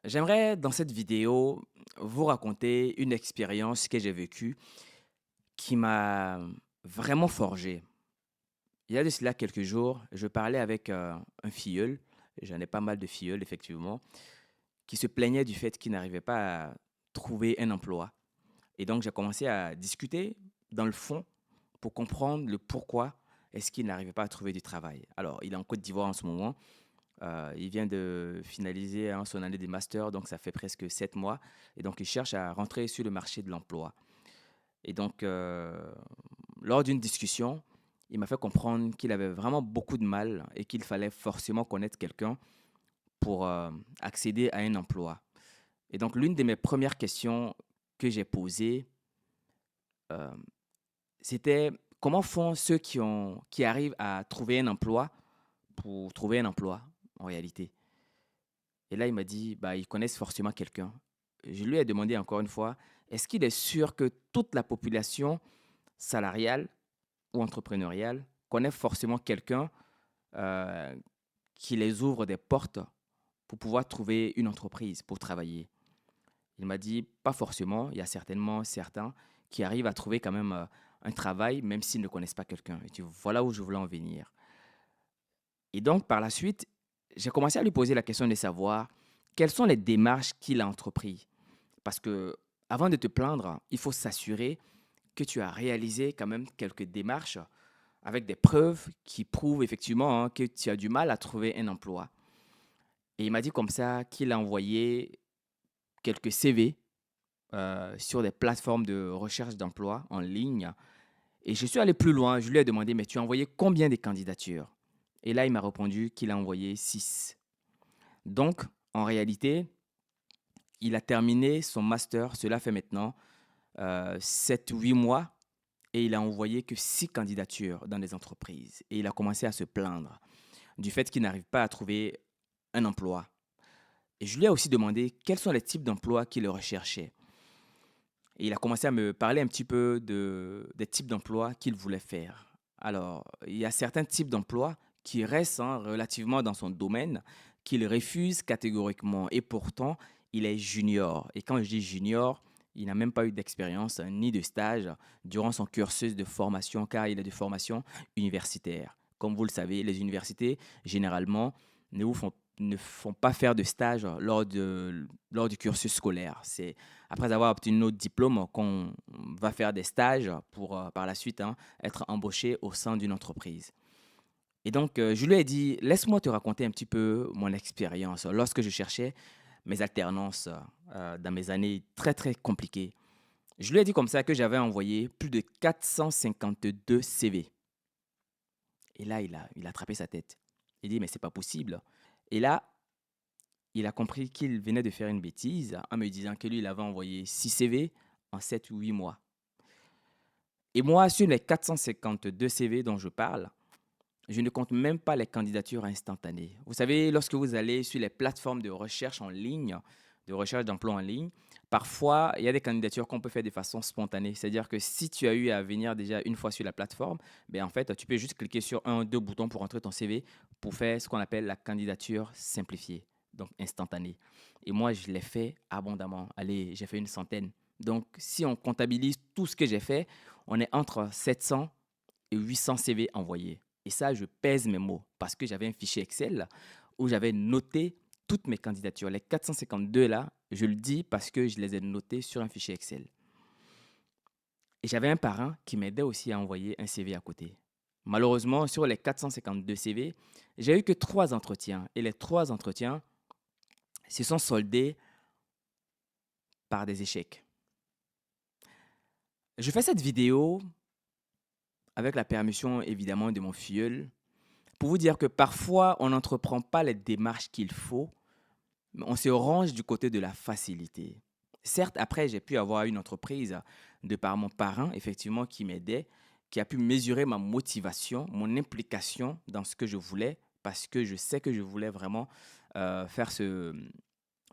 J'aimerais dans cette vidéo vous raconter une expérience que j'ai vécue qui m'a vraiment forgé. Il y a de cela quelques jours, je parlais avec un filleul, j'en ai pas mal de filleuls effectivement, qui se plaignait du fait qu'il n'arrivait pas à trouver un emploi. Et donc j'ai commencé à discuter dans le fond pour comprendre le pourquoi est-ce qu'il n'arrivait pas à trouver du travail. Alors, il est en Côte d'Ivoire en ce moment. Il vient de finaliser, hein, son année des masters, donc ça fait presque 7 mois. Et donc, il cherche à rentrer sur le marché de l'emploi. Et donc, lors d'une discussion, il m'a fait comprendre qu'il avait vraiment beaucoup de mal et qu'il fallait forcément connaître quelqu'un pour accéder à un emploi. Et donc, l'une de mes premières questions que j'ai posées, euh, c'était comment font ceux qui arrivent à trouver un emploi pour trouver un emploi en réalité. Et là, il m'a dit, bah, ils connaissent forcément quelqu'un. Je lui ai demandé encore une fois, est-ce qu'il est sûr que toute la population salariale ou entrepreneuriale connaît forcément quelqu'un euh, qui les ouvre des portes pour pouvoir trouver une entreprise pour travailler? Il m'a dit, pas forcément, il y a certainement certains qui arrivent à trouver quand même un travail, même s'ils ne connaissent pas quelqu'un. Et voilà où je voulais en venir. Et donc, par la suite, j'ai commencé à lui poser la question de savoir quelles sont les démarches qu'il a entreprises. Parce que avant de te plaindre, il faut s'assurer que tu as réalisé quand même quelques démarches avec des preuves qui prouvent effectivement, hein, que tu as du mal à trouver un emploi. Et il m'a dit comme ça qu'il a envoyé quelques CV sur des plateformes de recherche d'emploi en ligne. Et je suis allé plus loin. Je lui ai demandé, mais tu as envoyé combien de candidatures? Et là, il m'a répondu qu'il a envoyé 6. Donc, en réalité, il a terminé son master, cela fait maintenant 7-8 mois, et il a envoyé que 6 candidatures dans des entreprises. Et il a commencé à se plaindre du fait qu'il n'arrive pas à trouver un emploi. Et je lui ai aussi demandé quels sont les types d'emplois qu'il recherchait. Et il a commencé à me parler un petit peu des types d'emplois qu'il voulait faire. Alors, il y a certains types d'emplois qui restent, hein, relativement dans son domaine, qu'il refuse catégoriquement. Et pourtant, il est junior. Et quand je dis junior, il n'a même pas eu d'expérience, hein, ni de stage durant son cursus de formation, car il est de formation universitaire. Comme vous le savez, les universités, généralement, ne font pas faire de stage lors du cursus scolaire. C'est après avoir obtenu notre diplôme qu'on va faire des stages pour par la suite, hein, être embauché au sein d'une entreprise. Et donc, je lui ai dit, laisse-moi te raconter un petit peu mon expérience lorsque je cherchais mes alternances dans mes années très, très compliquées. Je lui ai dit comme ça que j'avais envoyé plus de 452 CV. Et là, il a attrapé sa tête. Il dit, mais c'est pas possible. Et là, il a compris qu'il venait de faire une bêtise en me disant que lui, il avait envoyé 6 CV en 7 ou 8 mois. Et moi, sur les 452 CV dont je parle, je ne compte même pas les candidatures instantanées. Vous savez, lorsque vous allez sur les plateformes de recherche en ligne, de recherche d'emploi en ligne, parfois, il y a des candidatures qu'on peut faire de façon spontanée. C'est-à-dire que si tu as eu à venir déjà une fois sur la plateforme, ben en fait, tu peux juste cliquer sur un ou deux boutons pour entrer ton CV pour faire ce qu'on appelle la candidature simplifiée, donc instantanée. Et moi, je l'ai fait abondamment. Allez, j'ai fait une centaine. Donc, si on comptabilise tout ce que j'ai fait, on est entre 700 et 800 CV envoyés. Et ça, je pèse mes mots parce que j'avais un fichier Excel où j'avais noté toutes mes candidatures. Les 452 là, je le dis parce que je les ai notés sur un fichier Excel. Et j'avais un parent qui m'aidait aussi à envoyer un CV à côté. Malheureusement, sur les 452 CV, j'ai eu que 3 entretiens. Et les 3 entretiens se sont soldés par des échecs. Je fais cette vidéo avec la permission évidemment de mon filleul pour vous dire que parfois on n'entreprend pas les démarches qu'il faut, mais on se range du côté de la facilité. Certes, après, j'ai pu avoir une entreprise de par mon parrain, effectivement, qui m'aidait, qui a pu mesurer ma motivation, mon implication dans ce que je voulais, parce que je sais que je voulais vraiment faire ce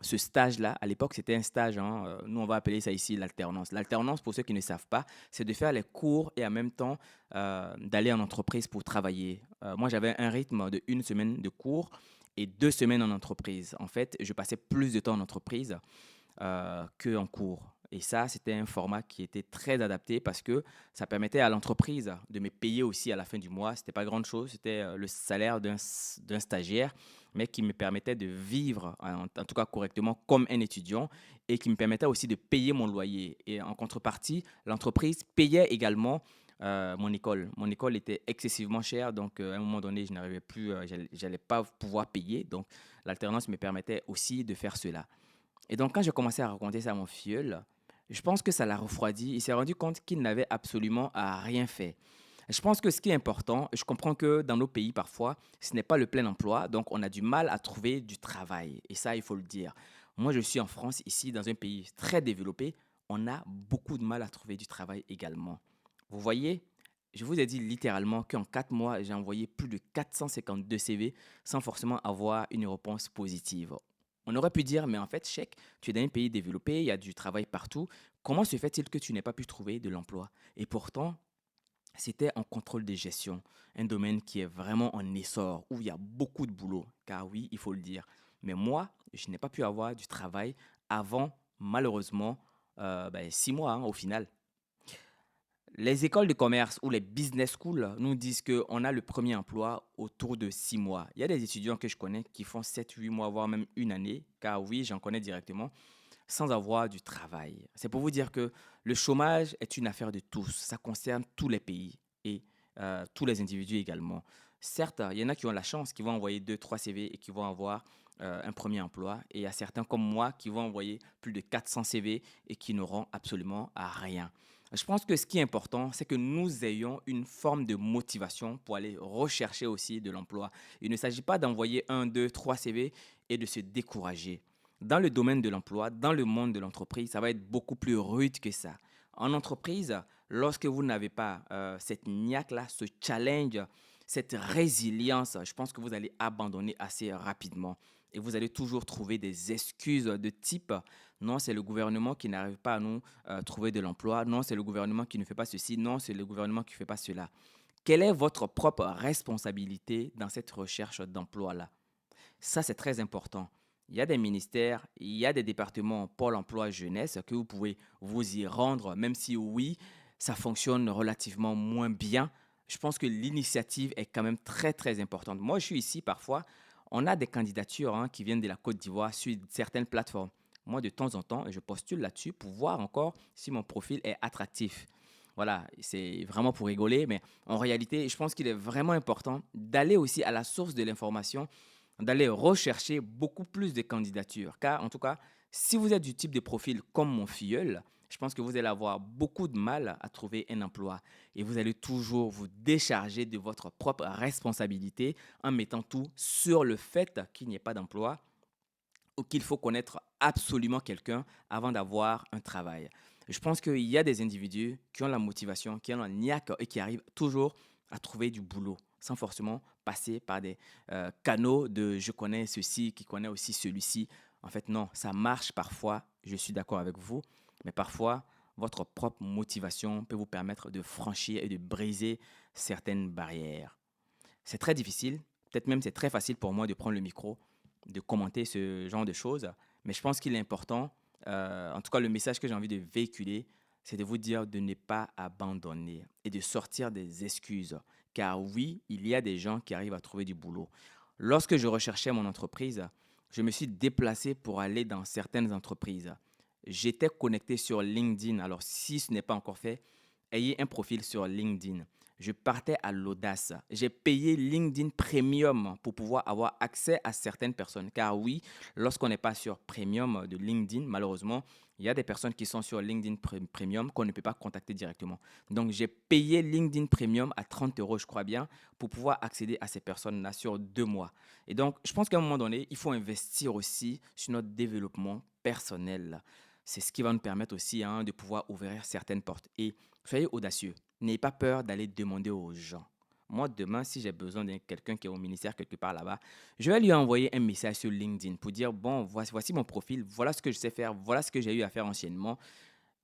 stage-là. À l'époque, c'était un stage, hein, nous, on va appeler ça ici l'alternance. L'alternance, pour ceux qui ne savent pas, c'est de faire les cours et en même temps d'aller en entreprise pour travailler. Moi, j'avais un rythme de une semaine de cours et 2 semaines en entreprise. En fait, je passais plus de temps en entreprise qu'en cours. Et ça, c'était un format qui était très adapté parce que ça permettait à l'entreprise de me payer aussi à la fin du mois. C'était pas grande chose, c'était le salaire d'un stagiaire, mais qui me permettait de vivre, en tout cas correctement, comme un étudiant et qui me permettait aussi de payer mon loyer. Et en contrepartie, l'entreprise payait également mon école. Mon école était excessivement chère, donc à un moment donné, je n'arrivais plus, j'allais pas pouvoir payer. Donc l'alternance me permettait aussi de faire cela. Et donc, quand j'ai commencé à raconter ça à mon filleul, je pense que ça l'a refroidi. Il s'est rendu compte qu'il n'avait absolument rien fait. Je pense que ce qui est important, je comprends que dans nos pays, parfois, ce n'est pas le plein emploi, donc on a du mal à trouver du travail. Et ça, il faut le dire. Moi, je suis en France, ici, dans un pays très développé, on a beaucoup de mal à trouver du travail également. Vous voyez, je vous ai dit littéralement qu'en 4 mois, j'ai envoyé plus de 452 CV sans forcément avoir une réponse positive. On aurait pu dire, mais en fait, chèque, tu es dans un pays développé, il y a du travail partout. Comment se fait-il que tu n'aies pas pu trouver de l'emploi? Et pourtant, c'était en contrôle de gestion, un domaine qui est vraiment en essor, où il y a beaucoup de boulot, car oui, il faut le dire. Mais moi, je n'ai pas pu avoir du travail avant, malheureusement, 6 mois au final. Les écoles de commerce ou les business schools nous disent qu'on a le premier emploi autour de 6 mois. Il y a des étudiants que je connais qui font 7, 8 mois, voire même une année, car oui, j'en connais directement, sans avoir du travail. C'est pour vous dire que le chômage est une affaire de tous. Ça concerne tous les pays et tous les individus également. Certes, il y en a qui ont la chance, qui vont envoyer 2, 3 CV et qui vont avoir un premier emploi. Et il y a certains comme moi qui vont envoyer plus de 400 CV et qui n'auront absolument rien. Je pense que ce qui est important, c'est que nous ayons une forme de motivation pour aller rechercher aussi de l'emploi. Il ne s'agit pas d'envoyer 1, 2, 3 CV et de se décourager. Dans le domaine de l'emploi, dans le monde de l'entreprise, ça va être beaucoup plus rude que ça. En entreprise, lorsque vous n'avez pas cette niaque-là, ce challenge, cette résilience, je pense que vous allez abandonner assez rapidement. Et vous allez toujours trouver des excuses de type non, c'est le gouvernement qui n'arrive pas à nous trouver de l'emploi, non, c'est le gouvernement qui ne fait pas ceci, non, c'est le gouvernement qui ne fait pas cela. Quelle est votre propre responsabilité dans cette recherche d'emploi-là? Ça, c'est très important. Il y a des ministères, il y a des départements Pôle emploi jeunesse que vous pouvez vous y rendre, même si oui, ça fonctionne relativement moins bien. Je pense que l'initiative est quand même très, très importante. Moi, je suis ici parfois, on a des candidatures qui viennent de la Côte d'Ivoire sur certaines plateformes. Moi, de temps en temps, je postule là-dessus pour voir encore si mon profil est attractif. Voilà, c'est vraiment pour rigoler, mais en réalité, je pense qu'il est vraiment important d'aller aussi à la source de l'information, d'aller rechercher beaucoup plus de candidatures. Car en tout cas, si vous êtes du type de profil comme mon filleul, je pense que vous allez avoir beaucoup de mal à trouver un emploi et vous allez toujours vous décharger de votre propre responsabilité en mettant tout sur le fait qu'il n'y ait pas d'emploi ou qu'il faut connaître absolument quelqu'un avant d'avoir un travail. Je pense qu'il y a des individus qui ont la motivation, qui ont la niaque et qui arrivent toujours à trouver du boulot sans forcément passer par des canaux de je connais ceci, qui connaît aussi celui-ci. En fait, non, ça marche parfois, je suis d'accord avec vous, mais parfois, votre propre motivation peut vous permettre de franchir et de briser certaines barrières. C'est très difficile, peut-être même c'est très facile pour moi de prendre le micro, de commenter ce genre de choses, mais je pense qu'il est important, en tout cas le message que j'ai envie de véhiculer, c'est de vous dire de ne pas abandonner et de sortir des excuses. Car oui, il y a des gens qui arrivent à trouver du boulot. Lorsque je recherchais mon entreprise, je me suis déplacé pour aller dans certaines entreprises. J'étais connecté sur LinkedIn. Alors si ce n'est pas encore fait, ayez un profil sur LinkedIn. Je partais à l'audace. J'ai payé LinkedIn Premium pour pouvoir avoir accès à certaines personnes. Car oui, lorsqu'on n'est pas sur Premium de LinkedIn, malheureusement, il y a des personnes qui sont sur LinkedIn Premium qu'on ne peut pas contacter directement. Donc, j'ai payé LinkedIn Premium à 30 euros, je crois bien, pour pouvoir accéder à ces personnes-là sur 2 mois. Et donc, je pense qu'à un moment donné, il faut investir aussi sur notre développement personnel. C'est ce qui va nous permettre aussi de pouvoir ouvrir certaines portes. Et soyez audacieux. N'ayez pas peur d'aller demander aux gens. Moi, demain, si j'ai besoin de quelqu'un qui est au ministère quelque part là-bas, je vais lui envoyer un message sur LinkedIn pour dire, bon, voici mon profil, voilà ce que je sais faire, voilà ce que j'ai eu à faire anciennement.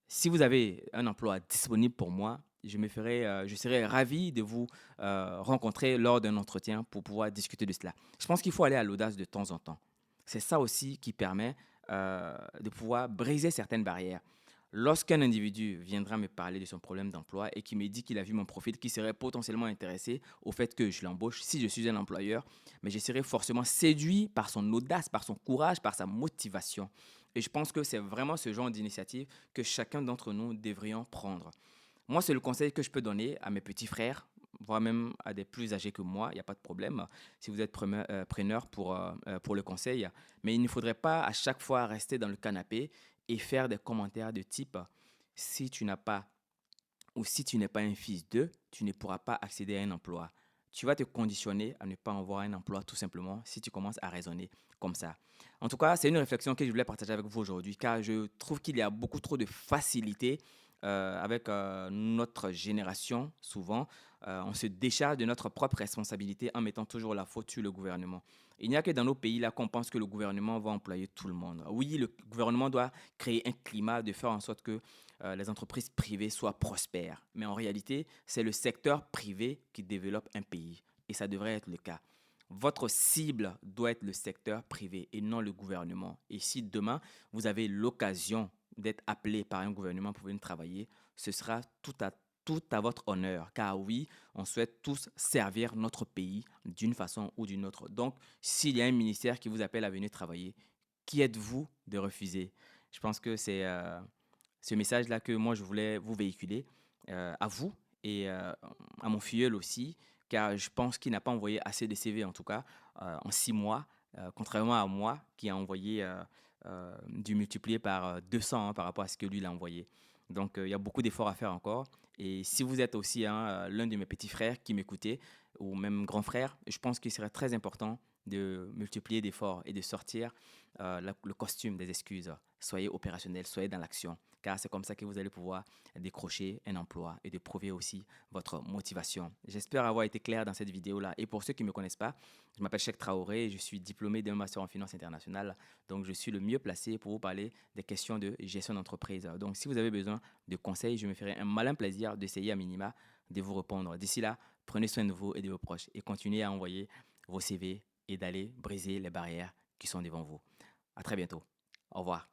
Si vous avez un emploi disponible pour moi, je serais ravi de vous rencontrer lors d'un entretien pour pouvoir discuter de cela. Je pense qu'il faut aller à l'audace de temps en temps. C'est ça aussi qui permet de pouvoir briser certaines barrières. Lorsqu'un individu viendra me parler de son problème d'emploi et qui me dit qu'il a vu mon profil, qui serait potentiellement intéressé au fait que je l'embauche si je suis un employeur, mais je serai forcément séduit par son audace, par son courage, par sa motivation. Et je pense que c'est vraiment ce genre d'initiative que chacun d'entre nous devrions prendre. Moi, c'est le conseil que je peux donner à mes petits frères, voire même à des plus âgés que moi, il n'y a pas de problème, si vous êtes preneur pour le conseil. Mais il ne faudrait pas à chaque fois rester dans le canapé et faire des commentaires de type si tu n'as pas ou si tu n'es pas un fils d'eux, tu ne pourras pas accéder à un emploi. Tu vas te conditionner à ne pas avoir un emploi tout simplement si tu commences à raisonner comme ça. En tout cas, c'est une réflexion que je voulais partager avec vous aujourd'hui car je trouve qu'il y a beaucoup trop de facilité avec notre génération. Souvent, on se décharge de notre propre responsabilité en mettant toujours la faute sur le gouvernement. Il n'y a que dans nos pays là qu'on pense que le gouvernement va employer tout le monde. Oui, le gouvernement doit créer un climat de faire en sorte que les entreprises privées soient prospères. Mais en réalité, c'est le secteur privé qui développe un pays. Et ça devrait être le cas. Votre cible doit être le secteur privé et non le gouvernement. Et si demain, vous avez l'occasion d'être appelé par un gouvernement pour venir travailler, ce sera tout à votre honneur. Car oui, on souhaite tous servir notre pays d'une façon ou d'une autre. Donc, s'il y a un ministère qui vous appelle à venir travailler, qui êtes-vous de refuser? Je pense que c'est ce message-là que moi je voulais vous véhiculer à vous et à mon filleul aussi, car je pense qu'il n'a pas envoyé assez de CV en tout cas en 6 mois, contrairement à moi qui a envoyé du multiplié par 200 par rapport à ce que lui il a envoyé. Donc il y a beaucoup d'efforts à faire encore. Et si vous êtes aussi l'un de mes petits frères qui m'écoutait, ou même grand frère, je pense qu'il serait très important de multiplier d'efforts et de sortir le costume des excuses. Soyez opérationnel, soyez dans l'action, car c'est comme ça que vous allez pouvoir décrocher un emploi et de prouver aussi votre motivation. J'espère avoir été clair dans cette vidéo-là. Et pour ceux qui ne me connaissent pas, je m'appelle Cheikh Traoré et je suis diplômé d'un master en finance internationale. Donc, je suis le mieux placé pour vous parler des questions de gestion d'entreprise. Donc, si vous avez besoin de conseils, je me ferai un malin plaisir d'essayer à minima de vous répondre. D'ici là, prenez soin de vous et de vos proches et continuez à envoyer vos CV et d'aller briser les barrières qui sont devant vous. À très bientôt. Au revoir.